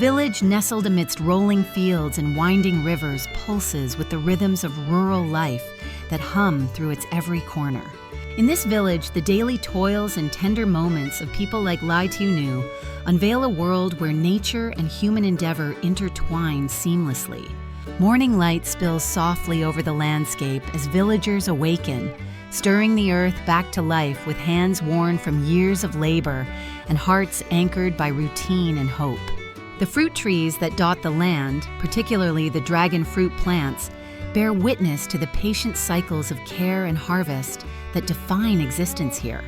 village nestled amidst rolling fields and winding rivers pulses with the rhythms of rural life that hum through its every corner. In this village, the daily toils and tender moments of people like Ly Tieu Nu unveil a world where nature and human endeavor intertwine seamlessly. Morning light spills softly over the landscape as villagers awaken, stirring the earth back to life with hands worn from years of labor and hearts anchored by routine and hope. The fruit trees that dot the land, particularly the dragon fruit plants, bear witness to the patient cycles of care and harvest that define existence here.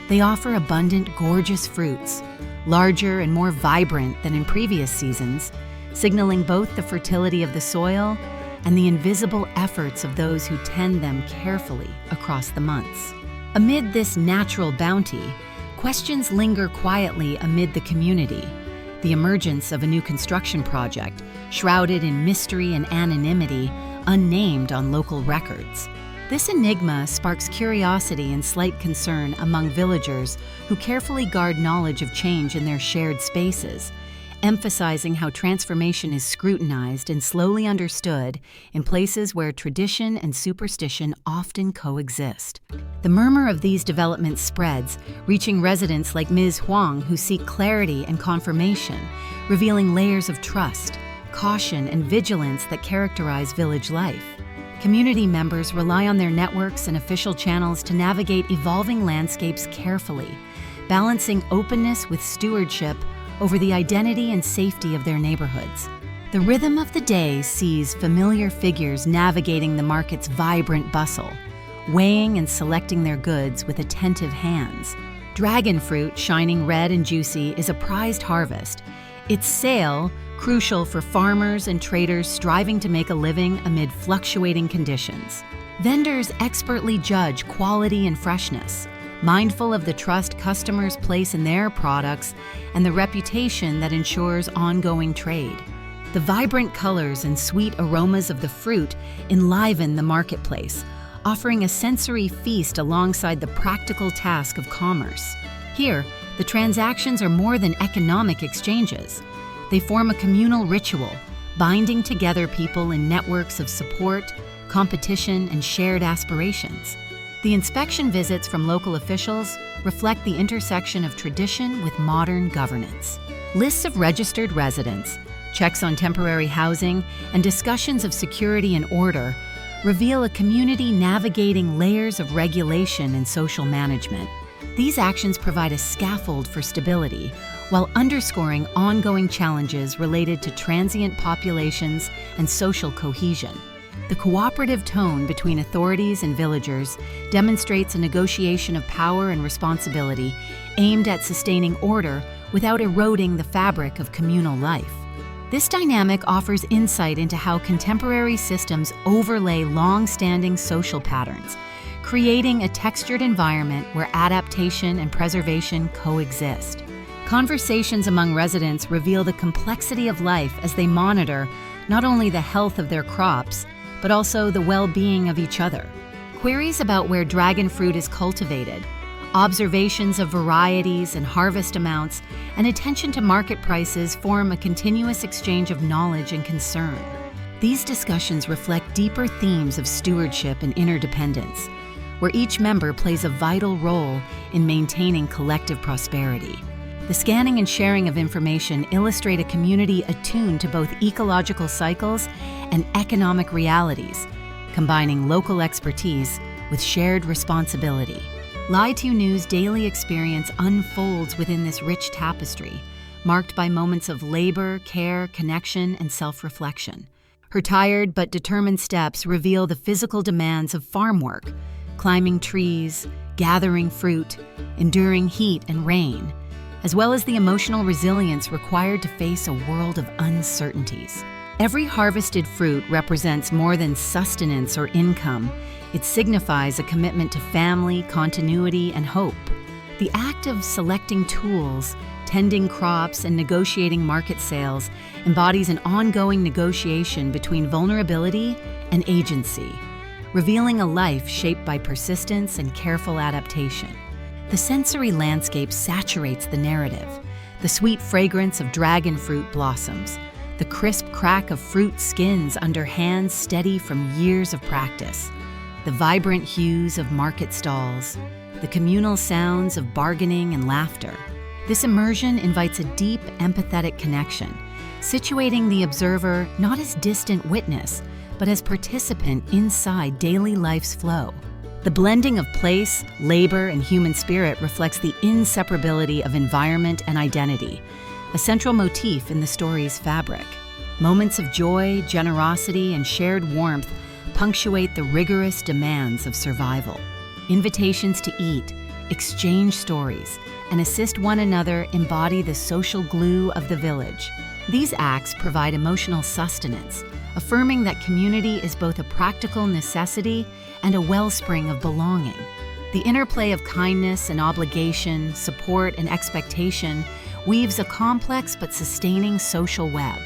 They offer abundant, gorgeous fruits, larger and more vibrant than in previous seasons, signaling both the fertility of the soil and the invisible efforts of those who tend them carefully across the months. Amid this natural bounty, questions linger quietly amid the community. The emergence of a new construction project, shrouded in mystery and anonymity, unnamed on local records. This enigma sparks curiosity and slight concern among villagers who carefully guard knowledge of change in their shared spaces, emphasizing how transformation is scrutinized and slowly understood in places where tradition and superstition often coexist. The murmur of these developments spreads, reaching residents like Ms. Huang who seek clarity and confirmation, revealing layers of trust, caution, and vigilance that characterize village life. Community members rely on their networks and official channels to navigate evolving landscapes carefully, balancing openness with stewardship over the identity and safety of their neighborhoods. The rhythm of the day sees familiar figures navigating the market's vibrant bustle, weighing and selecting their goods with attentive hands. Dragon fruit, shining red and juicy, is a prized harvest. Its sale, crucial for farmers and traders striving to make a living amid fluctuating conditions. Vendors expertly judge quality and freshness, mindful of the trust customers place in their products and the reputation that ensures ongoing trade. The vibrant colors and sweet aromas of the fruit enliven the marketplace, offering a sensory feast alongside the practical task of commerce. Here, the transactions are more than economic exchanges. They form a communal ritual, binding together people in networks of support, competition, and shared aspirations. The inspection visits from local officials reflect the intersection of tradition with modern governance. Lists of registered residents, checks on temporary housing, and discussions of security and order reveal a community navigating layers of regulation and social management. These actions provide a scaffold for stability, while underscoring ongoing challenges related to transient populations and social cohesion. The cooperative tone between authorities and villagers demonstrates a negotiation of power and responsibility aimed at sustaining order without eroding the fabric of communal life. This dynamic offers insight into how contemporary systems overlay long-standing social patterns, creating a textured environment where adaptation and preservation coexist. Conversations among residents reveal the complexity of life as they monitor not only the health of their crops, but also the well-being of each other. Queries about where dragon fruit is cultivated, observations of varieties and harvest amounts, and attention to market prices form a continuous exchange of knowledge and concern. These discussions reflect deeper themes of stewardship and interdependence, where each member plays a vital role in maintaining collective prosperity. The scanning and sharing of information illustrate a community attuned to both ecological cycles and economic realities, combining local expertise with shared responsibility. Ly Tieu Nu's daily experience unfolds within this rich tapestry, marked by moments of labor, care, connection, and self-reflection. Her tired but determined steps reveal the physical demands of farm work, climbing trees, gathering fruit, enduring heat and rain, as well as the emotional resilience required to face a world of uncertainties. Every harvested fruit represents more than sustenance or income. It signifies a commitment to family, continuity, and hope. The act of selecting tools, tending crops, and negotiating market sales embodies an ongoing negotiation between vulnerability and agency, revealing a life shaped by persistence and careful adaptation. The sensory landscape saturates the narrative. the sweet fragrance of dragon fruit blossoms, the crisp crack of fruit skins under hands steady from years of practice, the vibrant hues of market stalls, the communal sounds of bargaining and laughter. This immersion invites a deep, empathetic connection, situating the observer not as distant witness, but as participant inside daily life's flow. The blending of place, labor, and human spirit reflects the inseparability of environment and identity, a central motif in the story's fabric. Moments of joy, generosity, and shared warmth punctuate the rigorous demands of survival. Invitations to eat, exchange stories, and assist one another embody the social glue of the village. These acts provide emotional sustenance, affirming that community is both a practical necessity and a wellspring of belonging. The interplay of kindness and obligation, support and expectation weaves a complex but sustaining social web.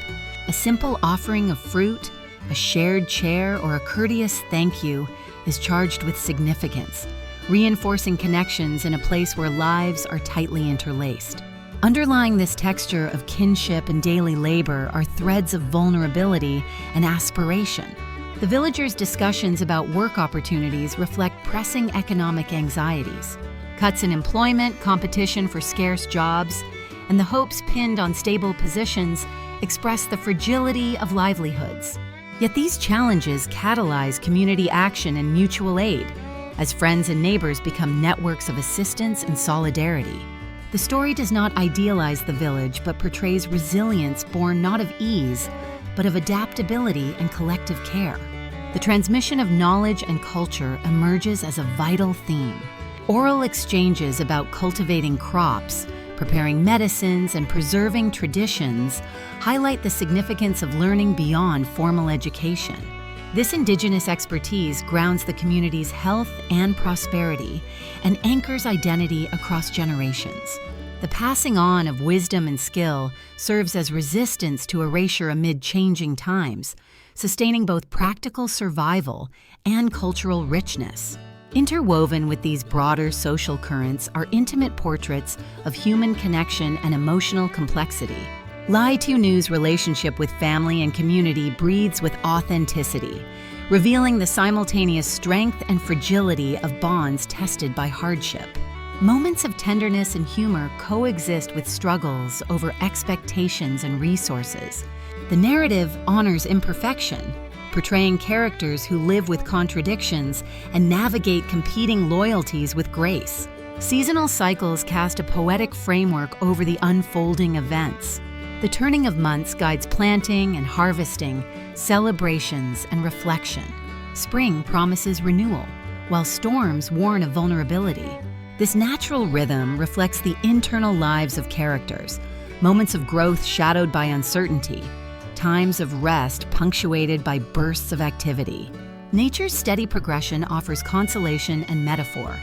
A simple offering of fruit, a shared chair, or a courteous thank you is charged with significance, reinforcing connections in a place where lives are tightly interlaced. Underlying this texture of kinship and daily labor are threads of vulnerability and aspiration. The villagers' discussions about work opportunities reflect pressing economic anxieties. Cuts in employment, competition for scarce jobs, and the hopes pinned on stable positions express the fragility of livelihoods. Yet these challenges catalyze community action and mutual aid, as friends and neighbors become networks of assistance and solidarity. The story does not idealize the village, but portrays resilience born not of ease, but of adaptability and collective care. The transmission of knowledge and culture emerges as a vital theme. Oral exchanges about cultivating crops, preparing medicines, and preserving traditions highlight the significance of learning beyond formal education. This indigenous expertise grounds the community's health and prosperity and anchors identity across generations. The passing on of wisdom and skill serves as resistance to erasure amid changing times, sustaining both practical survival and cultural richness. Interwoven with these broader social currents are intimate portraits of human connection and emotional complexity. Ly Tieu Nu's relationship with family and community breathes with authenticity, revealing the simultaneous strength and fragility of bonds tested by hardship. Moments of tenderness and humor coexist with struggles over expectations and resources. The narrative honors imperfection, portraying characters who live with contradictions and navigate competing loyalties with grace. Seasonal cycles cast a poetic framework over the unfolding events. The turning of months guides planting and harvesting, celebrations and reflection. Spring promises renewal, while storms warn of vulnerability. This natural rhythm reflects the internal lives of characters, moments of growth shadowed by uncertainty, times of rest punctuated by bursts of activity. Nature's steady progression offers consolation and metaphor,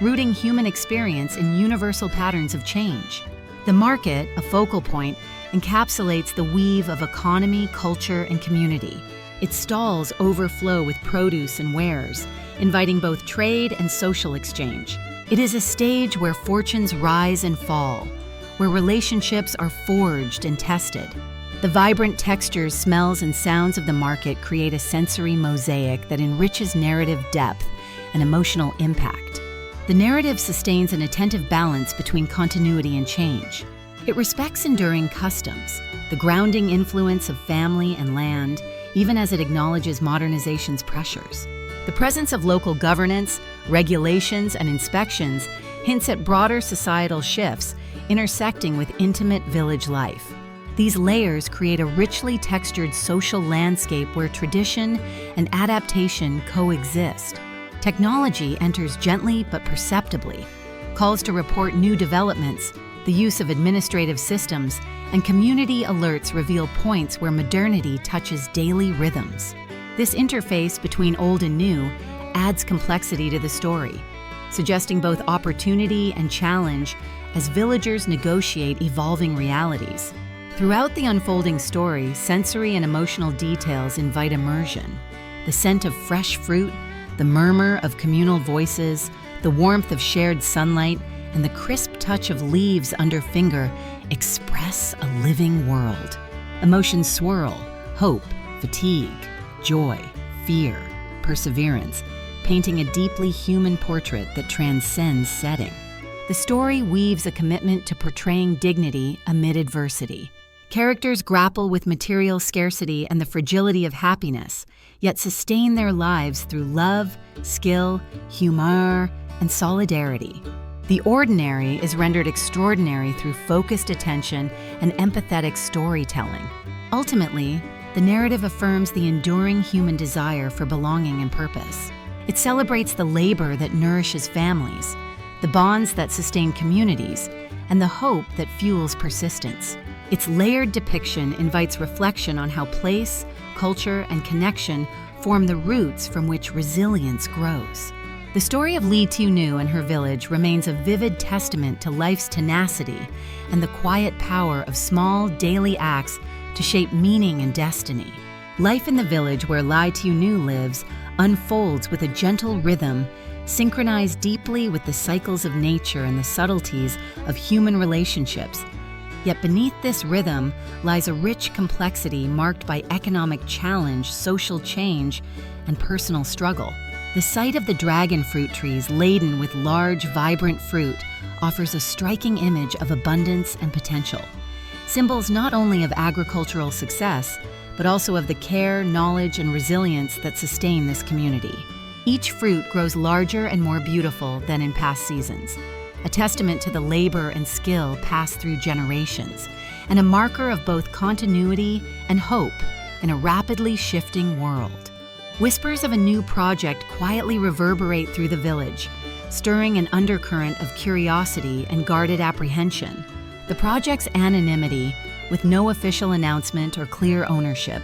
rooting human experience in universal patterns of change. The market, a focal point, encapsulates the weave of economy, culture, and community. Its stalls overflow with produce and wares, inviting both trade and social exchange. It is a stage where fortunes rise and fall, where relationships are forged and tested. The vibrant textures, smells, and sounds of the market create a sensory mosaic that enriches narrative depth and emotional impact. The narrative sustains an attentive balance between continuity and change. It respects enduring customs, the grounding influence of family and land, even as it acknowledges modernization's pressures. The presence of local governance, regulations, and inspections hints at broader societal shifts intersecting with intimate village life. These layers create a richly textured social landscape where tradition and adaptation coexist. Technology enters gently but perceptibly. Calls to report new developments, the use of administrative systems, and community alerts reveal points where modernity touches daily rhythms. This interface between old and new adds complexity to the story, suggesting both opportunity and challenge as villagers negotiate evolving realities. Throughout the unfolding story, sensory and emotional details invite immersion. The scent of fresh fruit, the murmur of communal voices, the warmth of shared sunlight, and the crisp touch of leaves under finger express a living world. Emotions swirl: hope, fatigue, joy, fear, perseverance, painting a deeply human portrait that transcends setting. The story weaves a commitment to portraying dignity amid adversity. Characters grapple with material scarcity and the fragility of happiness, yet sustain their lives through love, skill, humor, and solidarity. The ordinary is rendered extraordinary through focused attention and empathetic storytelling. Ultimately, the narrative affirms the enduring human desire for belonging and purpose. It celebrates the labor that nourishes families, the bonds that sustain communities, and the hope that fuels persistence. Its layered depiction invites reflection on how place, culture, and connection form the roots from which resilience grows. The story of Ly Tieu Nu and her village remains a vivid testament to life's tenacity and the quiet power of small, daily acts to shape meaning and destiny. Life in the village where Ly Tieu Nu lives unfolds with a gentle rhythm, synchronized deeply with the cycles of nature and the subtleties of human relationships. Yet beneath this rhythm lies a rich complexity marked by economic challenge, social change, and personal struggle. The sight of the dragon fruit trees laden with large, vibrant fruit offers a striking image of abundance and potential, symbols not only of agricultural success, but also of the care, knowledge, and resilience that sustain this community. Each fruit grows larger and more beautiful than in past seasons, a testament to the labor and skill passed through generations, and a marker of both continuity and hope in a rapidly shifting world. Whispers of a new project quietly reverberate through the village, stirring an undercurrent of curiosity and guarded apprehension. The project's anonymity, with no official announcement or clear ownership,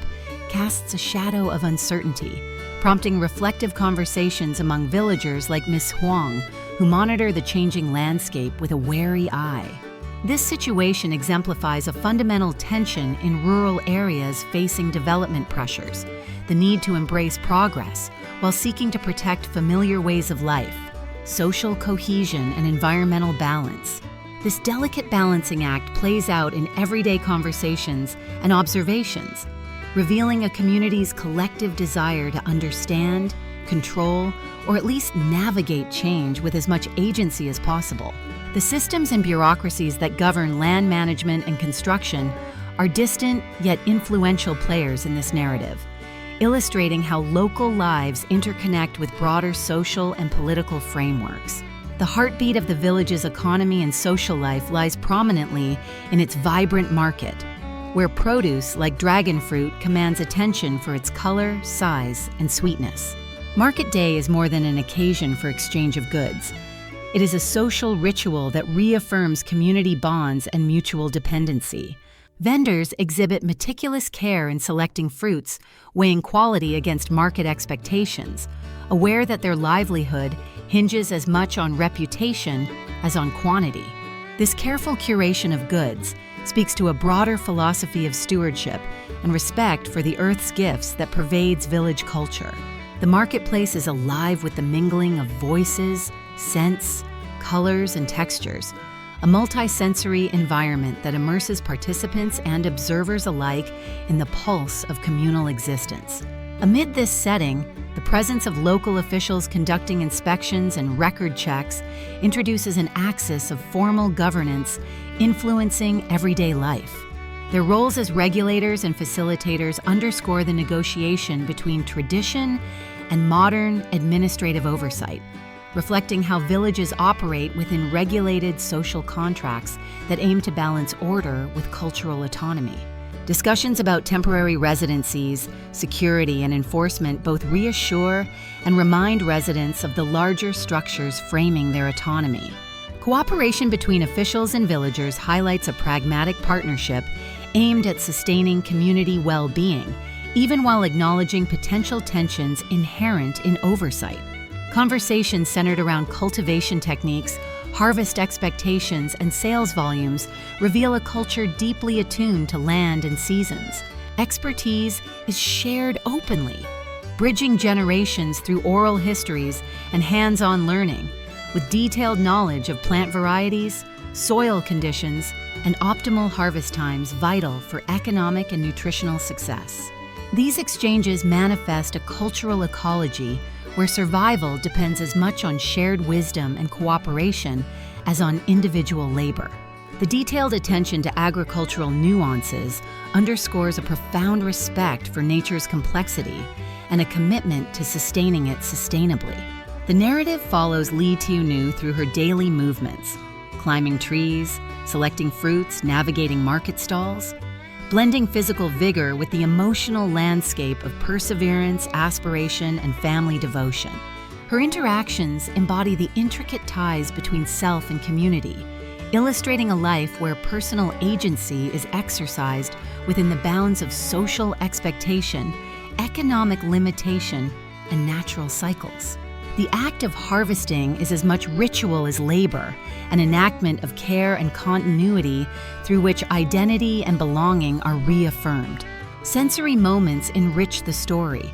casts a shadow of uncertainty, prompting reflective conversations among villagers like Miss Truong, who monitor the changing landscape with a wary eye. This situation exemplifies a fundamental tension in rural areas facing development pressures, the need to embrace progress while seeking to protect familiar ways of life, social cohesion, and environmental balance. This delicate balancing act plays out in everyday conversations and observations, revealing a community's collective desire to understand, control, or at least navigate change with as much agency as possible. The systems and bureaucracies that govern land management and construction are distant yet influential players in this narrative, illustrating how local lives interconnect with broader social and political frameworks. The heartbeat of the village's economy and social life lies prominently in its vibrant market, where produce like dragon fruit commands attention for its color, size, and sweetness. Market Day is more than an occasion for exchange of goods. It is a social ritual that reaffirms community bonds and mutual dependency. Vendors exhibit meticulous care in selecting fruits, weighing quality against market expectations, aware that their livelihood hinges as much on reputation as on quantity. This careful curation of goods speaks to a broader philosophy of stewardship and respect for the earth's gifts that pervades village culture. The marketplace is alive with the mingling of voices, scents, colors, and textures, a multi-sensory environment that immerses participants and observers alike in the pulse of communal existence. Amid this setting, the presence of local officials conducting inspections and record checks introduces an axis of formal governance influencing everyday life. Their roles as regulators and facilitators underscore the negotiation between tradition and modern administrative oversight, reflecting how villages operate within regulated social contracts that aim to balance order with cultural autonomy. Discussions about temporary residencies, security, and enforcement both reassure and remind residents of the larger structures framing their autonomy. Cooperation between officials and villagers highlights a pragmatic partnership aimed at sustaining community well-being, even while acknowledging potential tensions inherent in oversight. Conversations centered around cultivation techniques, harvest expectations, and sales volumes reveal a culture deeply attuned to land and seasons. Expertise is shared openly, bridging generations through oral histories and hands-on learning, with detailed knowledge of plant varieties, soil conditions, and optimal harvest times vital for economic and nutritional success. These exchanges manifest a cultural ecology where survival depends as much on shared wisdom and cooperation as on individual labor. The detailed attention to agricultural nuances underscores a profound respect for nature's complexity and a commitment to sustaining it sustainably. The narrative follows Ly Tieu Nu through her daily movements, climbing trees, selecting fruits, navigating market stalls, blending physical vigor with the emotional landscape of perseverance, aspiration, and family devotion. Her interactions embody the intricate ties between self and community, illustrating a life where personal agency is exercised within the bounds of social expectation, economic limitation, and natural cycles. The act of harvesting is as much ritual as labor, an enactment of care and continuity through which identity and belonging are reaffirmed. Sensory moments enrich the story.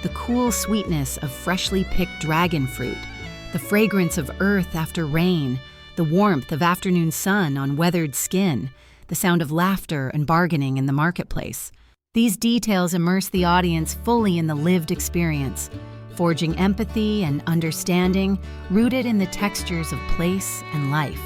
The cool sweetness of freshly picked dragon fruit, the fragrance of earth after rain, the warmth of afternoon sun on weathered skin, the sound of laughter and bargaining in the marketplace. These details immerse the audience fully in the lived experience, forging empathy and understanding rooted in the textures of place and life.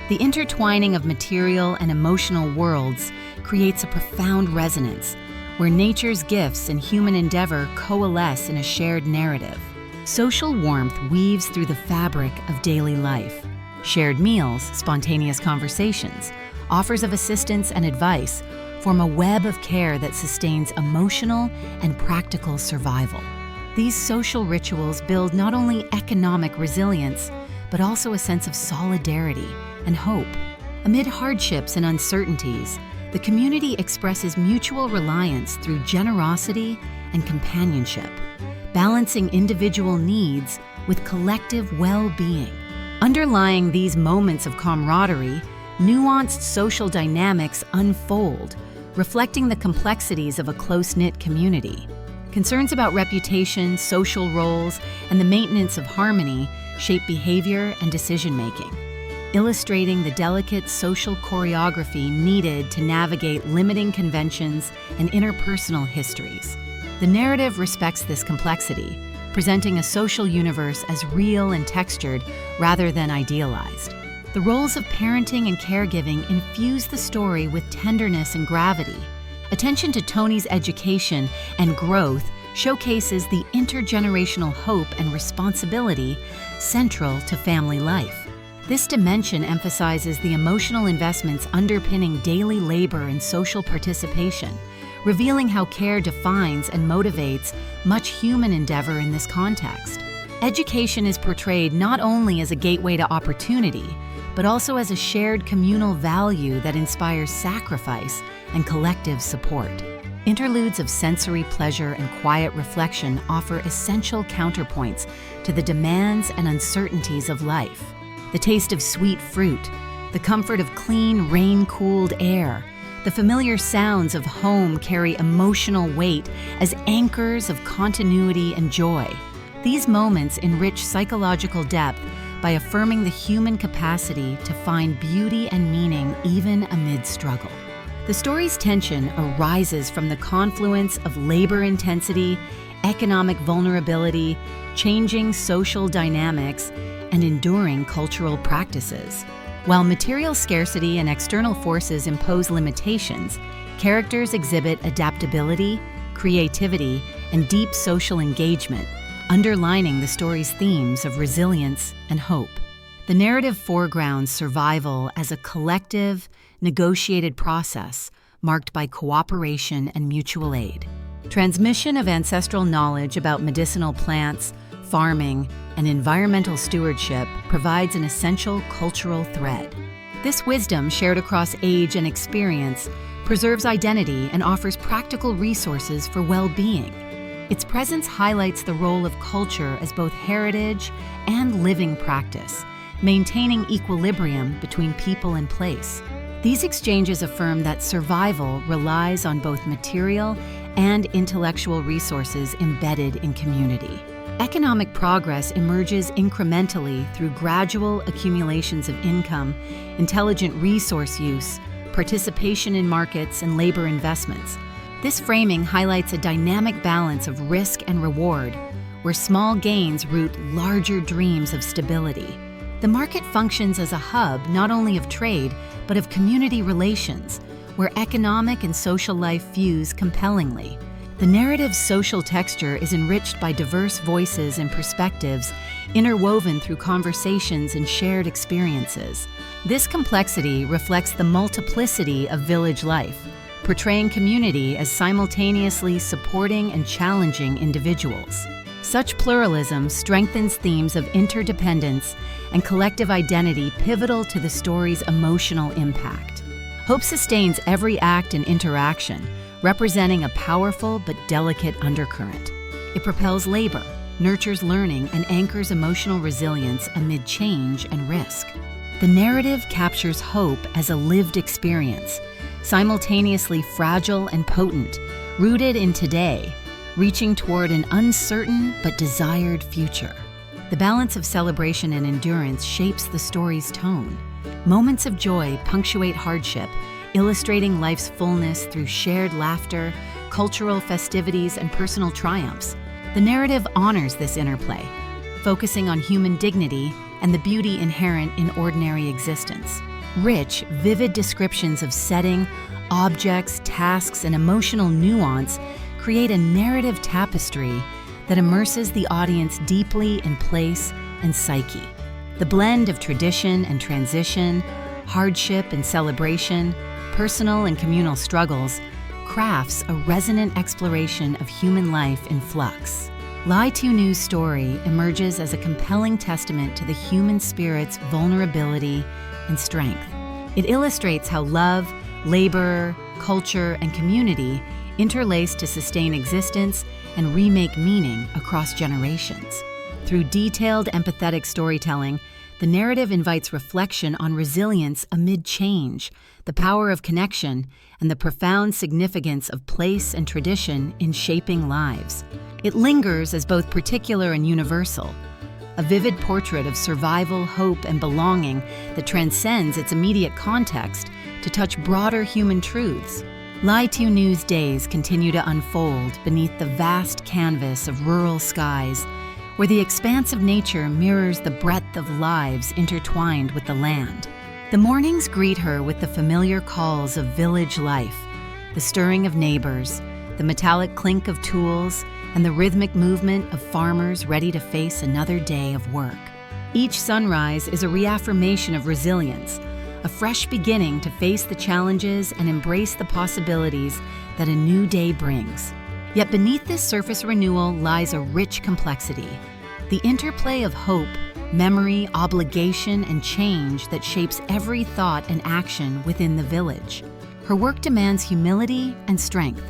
The intertwining of material and emotional worlds creates a profound resonance, where nature's gifts and human endeavor coalesce in a shared narrative. Social warmth weaves through the fabric of daily life. Shared meals, spontaneous conversations, offers of assistance and advice form a web of care that sustains emotional and practical survival. These social rituals build not only economic resilience, but also a sense of solidarity and hope. Amid hardships and uncertainties, the community expresses mutual reliance through generosity and companionship, balancing individual needs with collective well-being. Underlying these moments of camaraderie, nuanced social dynamics unfold, reflecting the complexities of a close-knit community. Concerns about reputation, social roles, and the maintenance of harmony shape behavior and decision-making, illustrating the delicate social choreography needed to navigate limiting conventions and interpersonal histories. The narrative respects this complexity, presenting a social universe as real and textured rather than idealized. The roles of parenting and caregiving infuse the story with tenderness and gravity. Attention to Tony's education and growth showcases the intergenerational hope and responsibility central to family life. This dimension emphasizes the emotional investments underpinning daily labor and social participation, revealing how care defines and motivates much human endeavor in this context. Education is portrayed not only as a gateway to opportunity, but also as a shared communal value that inspires sacrifice and collective support. Interludes of sensory pleasure and quiet reflection offer essential counterpoints to the demands and uncertainties of life. The taste of sweet fruit, the comfort of clean, rain-cooled air, the familiar sounds of home carry emotional weight as anchors of continuity and joy. These moments enrich psychological depth by affirming the human capacity to find beauty and meaning even amid struggle. The story's tension arises from the confluence of labor intensity, economic vulnerability, changing social dynamics, and enduring cultural practices. While material scarcity and external forces impose limitations, characters exhibit adaptability, creativity, and deep social engagement, underlining the story's themes of resilience and hope. The narrative foregrounds survival as a collective, negotiated process marked by cooperation and mutual aid. Transmission of ancestral knowledge about medicinal plants, farming, and environmental stewardship provides an essential cultural thread. This wisdom, shared across age and experience, preserves identity and offers practical resources for well-being. Its presence highlights the role of culture as both heritage and living practice, maintaining equilibrium between people and place. These exchanges affirm that survival relies on both material and intellectual resources embedded in community. Economic progress emerges incrementally through gradual accumulations of income, intelligent resource use, participation in markets, and labor investments. This framing highlights a dynamic balance of risk and reward, where small gains root larger dreams of stability. The market functions as a hub not only of trade, but of community relations, where economic and social life fuse compellingly. The narrative's social texture is enriched by diverse voices and perspectives, interwoven through conversations and shared experiences. This complexity reflects the multiplicity of village life, portraying community as simultaneously supporting and challenging individuals. Such pluralism strengthens themes of interdependence and collective identity pivotal to the story's emotional impact. Hope sustains every act and interaction, representing a powerful but delicate undercurrent. It propels labor, nurtures learning, and anchors emotional resilience amid change and risk. The narrative captures hope as a lived experience, simultaneously fragile and potent, rooted in today, reaching toward an uncertain but desired future. The balance of celebration and endurance shapes the story's tone. Moments of joy punctuate hardship, illustrating life's fullness through shared laughter, cultural festivities, and personal triumphs. The narrative honors this interplay, focusing on human dignity and the beauty inherent in ordinary existence. Rich, vivid descriptions of setting, objects, tasks, and emotional nuance create a narrative tapestry that immerses the audience deeply in place and psyche. The blend of tradition and transition, hardship and celebration, personal and communal struggles, crafts a resonant exploration of human life in flux. Ly Tieu Nu's story emerges as a compelling testament to the human spirit's vulnerability and strength. It illustrates how love, labor, culture, and community interlace to sustain existence and remake meaning across generations. Through detailed, empathetic storytelling, the narrative invites reflection on resilience amid change, the power of connection, and the profound significance of place and tradition in shaping lives. It lingers as both particular and universal, a vivid portrait of survival, hope, and belonging that transcends its immediate context to touch broader human truths. Ly Tieu Nu's days continue to unfold beneath the vast canvas of rural skies, where the expanse of nature mirrors the breadth of lives intertwined with the land. The mornings greet her with the familiar calls of village life, the stirring of neighbors, the metallic clink of tools, and the rhythmic movement of farmers ready to face another day of work. Each sunrise is a reaffirmation of resilience, a fresh beginning to face the challenges and embrace the possibilities that a new day brings. Yet beneath this surface renewal lies a rich complexity, the interplay of hope, memory, obligation, and change that shapes every thought and action within the village. Her work demands humility and strength.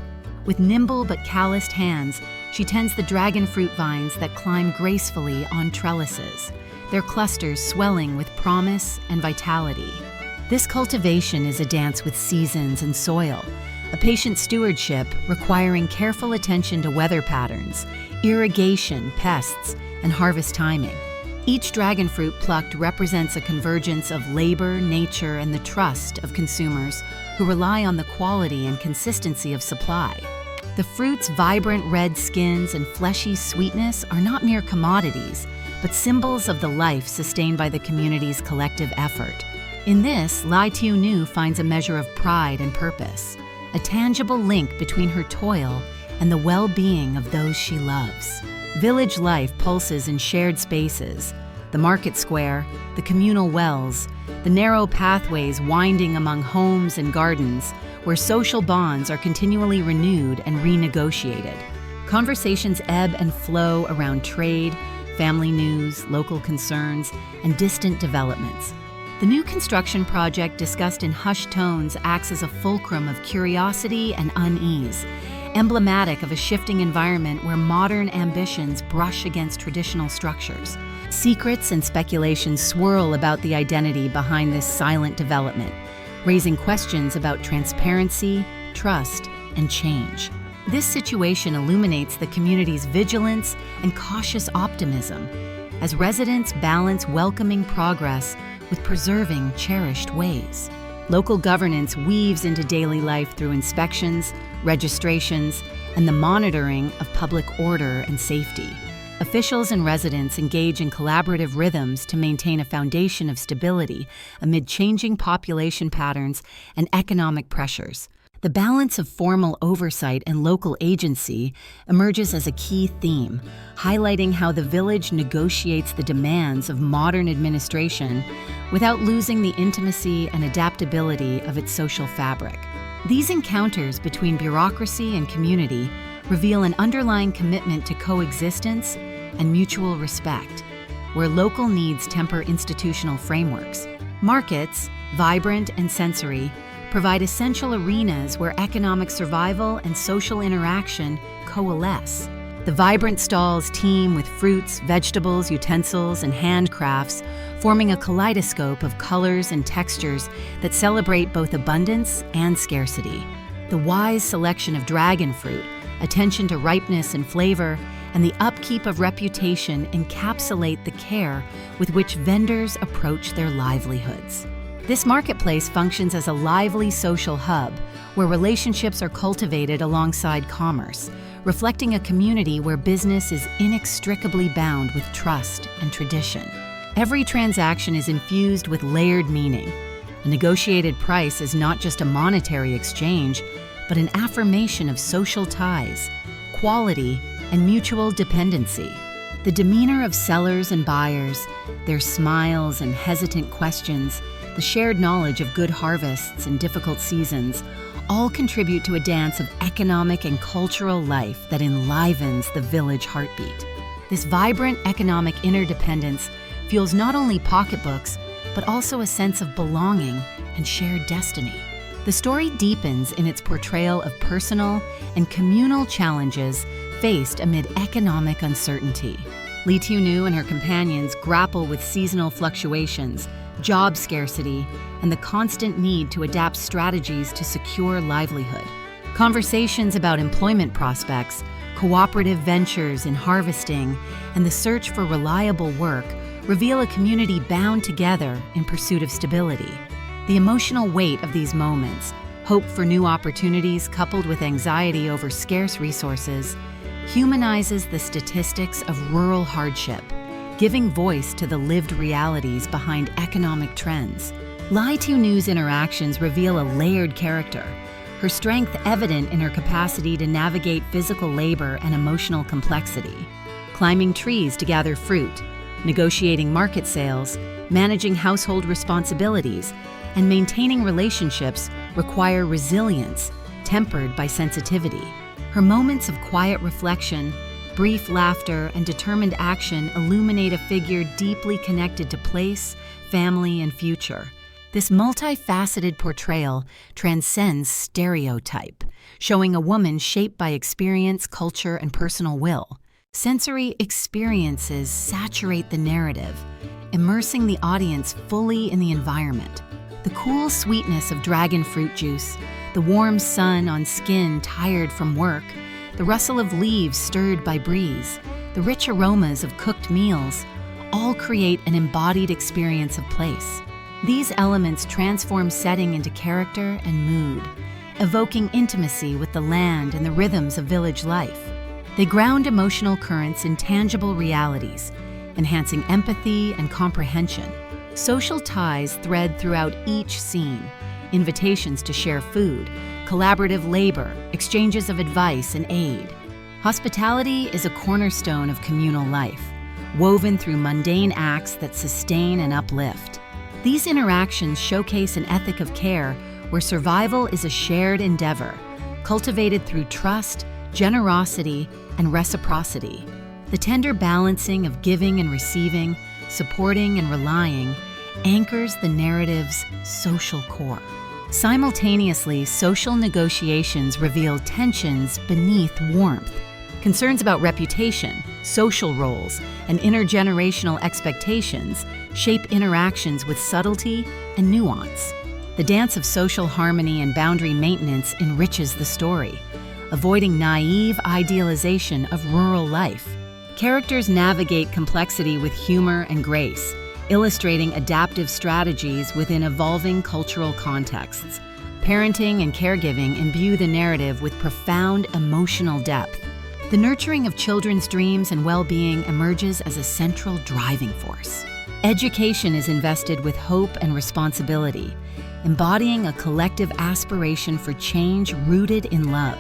With nimble but calloused hands, she tends the dragon fruit vines that climb gracefully on trellises, their clusters swelling with promise and vitality. This cultivation is a dance with seasons and soil, a patient stewardship requiring careful attention to weather patterns, irrigation, pests, and harvest timing. Each dragon fruit plucked represents a convergence of labor, nature, and the trust of consumers who rely on the quality and consistency of supply. The fruit's vibrant red skins and fleshy sweetness are not mere commodities, but symbols of the life sustained by the community's collective effort. In this, Ly Tieu Nu finds a measure of pride and purpose, a tangible link between her toil and the well-being of those she loves. Village life pulses in shared spaces, the market square, the communal wells, the narrow pathways winding among homes and gardens, where social bonds are continually renewed and renegotiated. Conversations ebb and flow around trade, family news, local concerns, and distant developments. The new construction project discussed in hushed tones acts as a fulcrum of curiosity and unease, emblematic of a shifting environment where modern ambitions brush against traditional structures. Secrets and speculation swirl about the identity behind this silent development, raising questions about transparency, trust, and change. This situation illuminates the community's vigilance and cautious optimism as residents balance welcoming progress with preserving cherished ways. Local governance weaves into daily life through inspections, registrations, and the monitoring of public order and safety. Officials and residents engage in collaborative rhythms to maintain a foundation of stability amid changing population patterns and economic pressures. The balance of formal oversight and local agency emerges as a key theme, highlighting how the village negotiates the demands of modern administration without losing the intimacy and adaptability of its social fabric. These encounters between bureaucracy and community reveal an underlying commitment to coexistence and mutual respect, where local needs temper institutional frameworks. Markets, vibrant and sensory, provide essential arenas where economic survival and social interaction coalesce. The vibrant stalls teem with fruits, vegetables, utensils, and handcrafts, forming a kaleidoscope of colors and textures that celebrate both abundance and scarcity. The wise selection of dragon fruit, attention to ripeness and flavor, and the upkeep of reputation encapsulate the care with which vendors approach their livelihoods. This marketplace functions as a lively social hub where relationships are cultivated alongside commerce, reflecting a community where business is inextricably bound with trust and tradition. Every transaction is infused with layered meaning. A negotiated price is not just a monetary exchange, but an affirmation of social ties, quality, and mutual dependency. The demeanor of sellers and buyers, their smiles and hesitant questions, the shared knowledge of good harvests and difficult seasons, all contribute to a dance of economic and cultural life that enlivens the village heartbeat. This vibrant economic interdependence fuels not only pocketbooks, but also a sense of belonging and shared destiny. The story deepens in its portrayal of personal and communal challenges faced amid economic uncertainty. Ly Tieu Nu and her companions grapple with seasonal fluctuations, job scarcity, and the constant need to adapt strategies to secure livelihood. Conversations about employment prospects, cooperative ventures in harvesting, and the search for reliable work reveal a community bound together in pursuit of stability. The emotional weight of these moments, hope for new opportunities coupled with anxiety over scarce resources, humanizes the statistics of rural hardship, giving voice to the lived realities behind economic trends. Ly Tieu Nu's interactions reveal a layered character, her strength evident in her capacity to navigate physical labor and emotional complexity. Climbing trees to gather fruit, negotiating market sales, managing household responsibilities, and maintaining relationships require resilience, tempered by sensitivity. Her moments of quiet reflection, brief laughter, and determined action illuminate a figure deeply connected to place, family, and future. This multifaceted portrayal transcends stereotype, showing a woman shaped by experience, culture, and personal will. Sensory experiences saturate the narrative, immersing the audience fully in the environment. The cool sweetness of dragon fruit juice, the warm sun on skin tired from work, the rustle of leaves stirred by breeze, the rich aromas of cooked meals, all create an embodied experience of place. These elements transform setting into character and mood, evoking intimacy with the land and the rhythms of village life. They ground emotional currents in tangible realities, enhancing empathy and comprehension. Social ties thread throughout each scene: invitations to share food, collaborative labor, exchanges of advice and aid. Hospitality is a cornerstone of communal life, woven through mundane acts that sustain and uplift. These interactions showcase an ethic of care where survival is a shared endeavor, cultivated through trust, generosity, and reciprocity. The tender balancing of giving and receiving, supporting and relying, anchors the narrative's social core. Simultaneously, social negotiations reveal tensions beneath warmth. Concerns about reputation, social roles, and intergenerational expectations shape interactions with subtlety and nuance. The dance of social harmony and boundary maintenance enriches the story, avoiding naive idealization of rural life. Characters navigate complexity with humor and grace, illustrating adaptive strategies within evolving cultural contexts. Parenting and caregiving imbue the narrative with profound emotional depth. The nurturing of children's dreams and well-being emerges as a central driving force. Education is invested with hope and responsibility, embodying a collective aspiration for change rooted in love.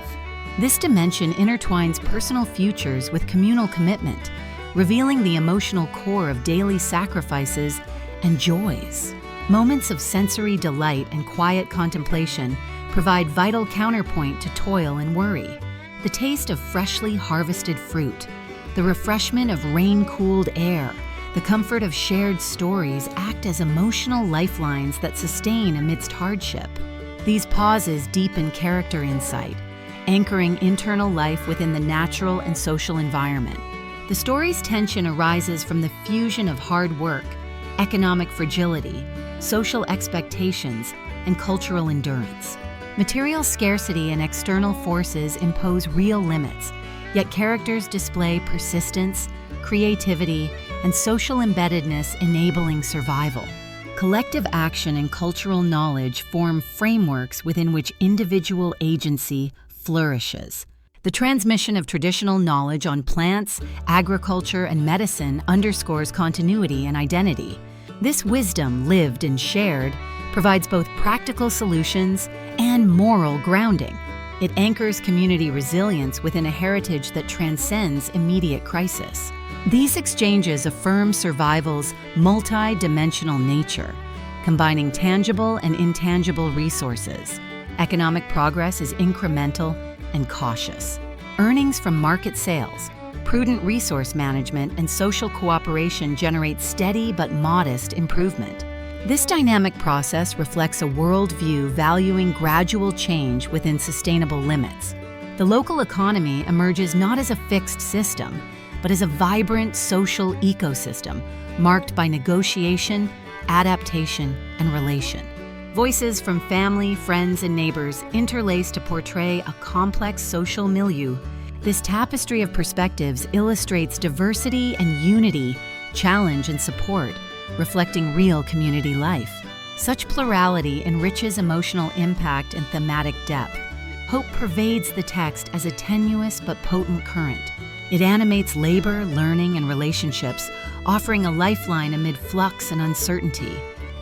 This dimension intertwines personal futures with communal commitment, revealing the emotional core of daily sacrifices and joys. Moments of sensory delight and quiet contemplation provide vital counterpoint to toil and worry. The taste of freshly harvested fruit, the refreshment of rain-cooled air, the comfort of shared stories act as emotional lifelines that sustain amidst hardship. These pauses deepen character insight, anchoring internal life within the natural and social environment. The story's tension arises from the fusion of hard work, economic fragility, social expectations, and cultural endurance. Material scarcity and external forces impose real limits, yet characters display persistence, creativity, and social embeddedness enabling survival. Collective action and cultural knowledge form frameworks within which individual agency flourishes. The transmission of traditional knowledge on plants, agriculture, and medicine underscores continuity and identity. This wisdom, lived and shared, provides both practical solutions and moral grounding. It anchors community resilience within a heritage that transcends immediate crisis. These exchanges affirm survival's multi-dimensional nature, combining tangible and intangible resources. Economic progress is incremental and cautious. Earnings from market sales, prudent resource management, and social cooperation generate steady but modest improvement. This dynamic process reflects a worldview valuing gradual change within sustainable limits. The local economy emerges not as a fixed system, but as a vibrant social ecosystem marked by negotiation, adaptation, and relation. Voices from family, friends, and neighbors interlace to portray a complex social milieu. This tapestry of perspectives illustrates diversity and unity, challenge and support, reflecting real community life. Such plurality enriches emotional impact and thematic depth. Hope pervades the text as a tenuous but potent current. It animates labor, learning, and relationships, offering a lifeline amid flux and uncertainty.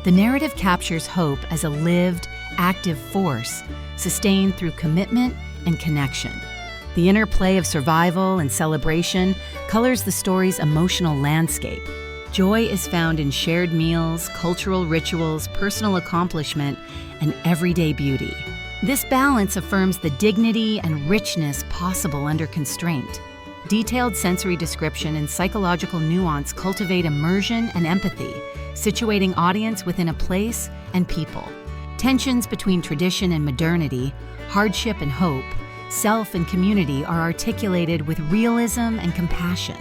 The narrative captures hope as a lived, active force, sustained through commitment and connection. The interplay of survival and celebration colors the story's emotional landscape. Joy is found in shared meals, cultural rituals, personal accomplishment, and everyday beauty. This balance affirms the dignity and richness possible under constraint. Detailed sensory description and psychological nuance cultivate immersion and empathy, situating audience within a place and people. Tensions between tradition and modernity, hardship and hope, self and community are articulated with realism and compassion.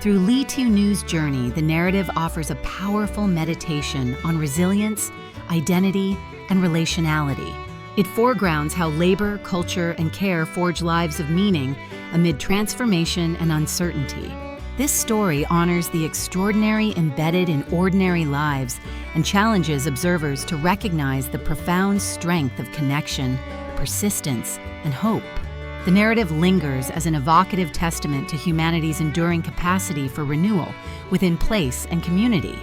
Through Ly Tieu Nu's journey, the narrative offers a powerful meditation on resilience, identity, and relationality. It foregrounds how labor, culture, and care forge lives of meaning amid transformation and uncertainty. This story honors the extraordinary embedded in ordinary lives and challenges observers to recognize the profound strength of connection, persistence, and hope. The narrative lingers as an evocative testament to humanity's enduring capacity for renewal within place and community.